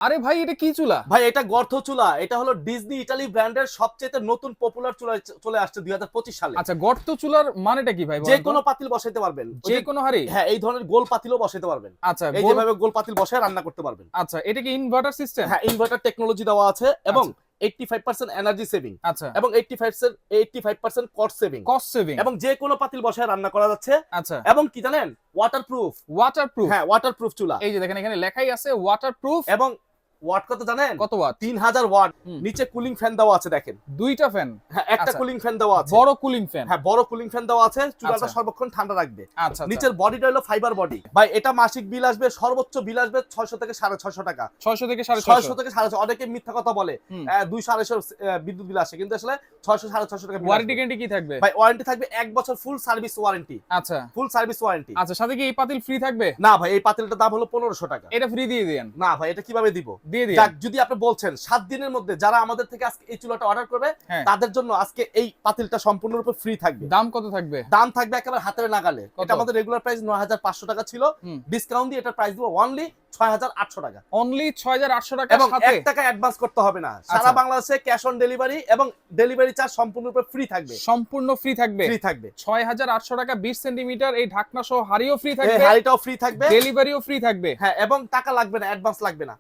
আরে ভাই এটা কি চুলা? ভাই এটা গর্ত চুলা, এটা হলো ডিজনি ইতালি ব্র্যান্ডের সবচেয়ে নতুন পপুলার চুলা চলে আসছে 2025 সালে। আচ্ছা, গর্ত চুলার মানেটা কি ভাই যে বলেন তো? কোনো পাতিল বসাইতে পারবেন, যে কোনো হাড়ি? হ্যাঁ এই ধরনের গোল পাতিলও বসাইতে পারবেন। আচ্ছা, এই যেভাবে গোল পাতিল বসায় রান্না করতে পারবেন। আচ্ছা, এটা কি ইনভার্টার সিস্টেম? হ্যাঁ ইনভার্টার টেকনোলজি দেওয়া আছে এবং 85% এনার্জি সেভিং আচ্ছা, এবং 85% কস্ট সেভিং কস্ট সেভিং। এবং যে কোনো পাতিল বসায় রান্না করা যাচ্ছে। আচ্ছা, এবং কি জানেন, ওয়াটারপ্রুফ। ওয়াটারপ্রুফ। হ্যাঁ ওয়াটারপ্রুফ চুলা। এই যে দেখেন এখানে লেখাই আছে ওয়াটারপ্রুফ। এবং ওয়াট কত জানেন? কত ওয়াট? 3000 ওয়াট। হুম। নিচে কুলিং ফ্যান দেওয়া আছে দেখেন। দুইটা ফ্যান। হ্যাঁ একটা আচ্ছা। কুলিং ফ্যান দেওয়া আছে। বড় কুলিং ফ্যান। হ্যাঁ বড় কুলিং ফ্যান দেওয়া আছে, চুলাটা আচ্ছা। সর্বক্ষণ ঠান্ডা রাখবে। আচ্ছা, নিচের বডিটা হলো ফাইবার বডি। ভাই এটা মাসিক বিল আসবে, সর্বোচ্চ বিল আসবে 600 থেকে 650 টাকা। 600 থেকে 600 650। থেকে 650। অনেকে মিথ্যা কথা বলে হুম। 200 250 বিদ্যুৎ বিল আসে, কিন্তু আসলে 600 650 টাকা বিল ওয়ারেন্টি আসবে। গ্যারান্টি কি থাকবে? ভাই ওয়ারেন্টি থাকবে 1 বছর ফুল সার্ভিস ওয়ারেন্টি। আচ্ছা, ফুল সার্ভিস ওয়ারেন্টি। আচ্ছা, সাথে কি এই পাতিল ফ্রি থাকবে? না ভাই এই পাতিলটার দাম হলো 1500 টাকা। এটা ফ্রি দিয়ে দেন। না ভাই এটা কিভাবে দিব? দিয়ে দিন। যাক, যদি আপনি বলছেন 7 দিনের মধ্যে যারা আমাদের থেকে আজকে এই চুলাটা অর্ডার করবে হ্যাঁ। তাদের জন্য আজকে এই পাতিলটা সম্পূর্ণরূপে ফ্রি থাকবে। দাম কত থাকবে? দাম থাকবে একেবারে হাতের নাগালে। কত? এটা আমাদের রেগুলার প্রাইস 9500 টাকা ছিল। হুম। ডিসকাউন্ট দিয়ে এটার প্রাইস দিব অনলি 6800 টাকা। অনলি 6800 টাকা এবং সাথে 1 টাকা অ্যাডভান্স করতে হবে না। সারা আচ্ছা। বাংলাদেশে ক্যাশ অন ডেলিভারি এবং ডেলিভারি চার্জ সম্পূর্ণরূপে ফ্রি থাকবে। সম্পূর্ণ ফ্রি থাকবে। ফ্রি থাকবে। 6800 টাকা 20 সেন্টিমিটার এই ঢাকনা সহ হাড়িও ফ্রি এই থাকবে। হাড়িটাও ফ্রি থাকবে। ডেলিভারিও ফ্রি থাকবে। হ্যাঁ এবং টাকা লাগবে না, অ্যাডভান্স লাগবে না।